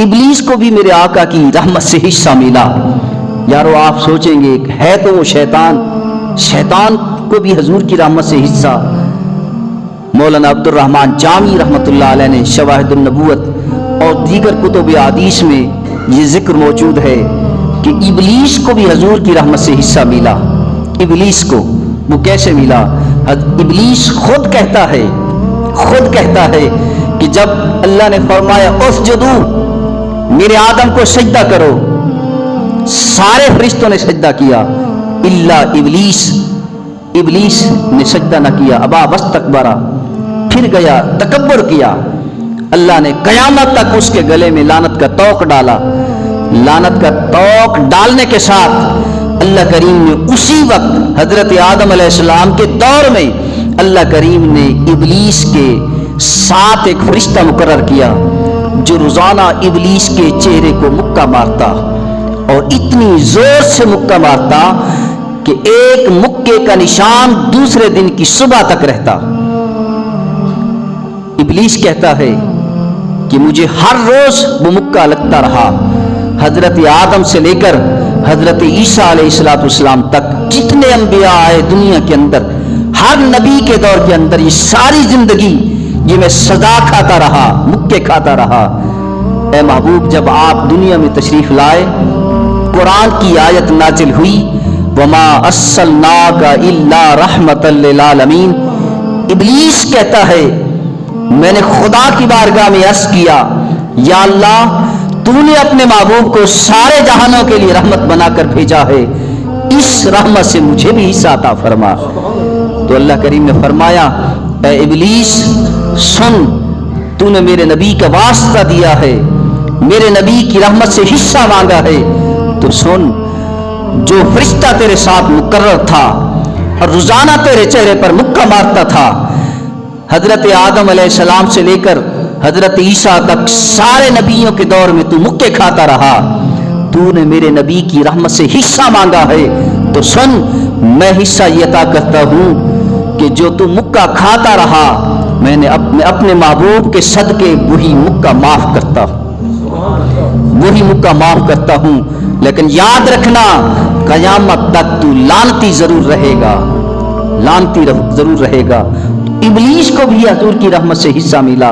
ابلیس کو بھی میرے آقا کی رحمت سے حصہ ملا۔ یارو آپ سوچیں گے ہے تو وہ شیطان کو بھی حضور کی رحمت سے حصہ۔ مولانا عبد الرحمن جامی رحمۃ اللہ علیہ نے شواہد النبوت اور دیگر کتب حدیث میں یہ ذکر موجود ہے کہ ابلیس کو بھی حضور کی رحمت سے حصہ ملا۔ ابلیس کو وہ کیسے ملا؟ ابلیس خود کہتا ہے کہ جب اللہ نے فرمایا اسجدو، میرے آدم کو سجدہ کرو، سارے فرشتوں نے سجدہ کیا الا ابلیس نے سجدہ نہ کیا، ابا واستکبر، پھر گیا تکبر کیا۔ اللہ نے قیامت تک اس کے گلے میں لعنت کا طوق ڈالا۔ لعنت کا طوق ڈالنے کے ساتھ اللہ کریم نے اسی وقت حضرت آدم علیہ السلام کے دور میں اللہ کریم نے ابلیس کے ساتھ ایک فرشتہ مقرر کیا جو روزانہ ابلیس کے چہرے کو مکہ مارتا، اور اتنی زور سے مکہ مارتا کہ ایک مکے کا نشان دوسرے دن کی صبح تک رہتا۔ ابلیس کہتا ہے کہ مجھے ہر روز وہ مکہ لگتا رہا۔ حضرت آدم سے لے کر حضرت عیسیٰ علیہ السلام تک جتنے انبیاء آئے دنیا کے اندر، ہر نبی کے دور کے اندر یہ ساری زندگی یہ میں سزا کھاتا رہا، مکے کھاتا رہا۔ اے محبوب، جب آپ دنیا میں تشریف لائے، قرآن کی آیت نازل ہوئی وما ارسلناک الا رحمۃ للعالمین۔ ابلیس کہتا ہے میں نے خدا کی بارگاہ میں عرض کیا یا اللہ تو نے اپنے محبوب کو سارے جہانوں کے لیے رحمت بنا کر بھیجا ہے، اس رحمت سے مجھے بھی حصہ عطا فرما۔ تو اللہ کریم نے فرمایا اے ابلیس سن، تو نے میرے نبی کا واسطہ دیا ہے، میرے نبی کی رحمت سے حصہ مانگا ہے، تو سن، جو فرشتہ تیرے ساتھ مقرر تھا اور روزانہ تیرے چہرے پر مکہ مارتا تھا، حضرت آدم علیہ السلام سے لے کر حضرت عیسیٰ تک سارے نبیوں کے دور میں تو مکے کھاتا رہا، تو نے میرے نبی کی رحمت سے حصہ مانگا ہے، تو سن، میں حصہ یہ عطا کرتا ہوں کہ جو تو مکہ کھاتا رہا میں نے اپنے محبوب کے صدقے وہی مکہ معاف کرتا ہوں۔ لیکن یاد رکھنا قیامت تک تو لعنتی ضرور رہے گا۔ ابلیس کو بھی حضور کی رحمت سے حصہ ملا۔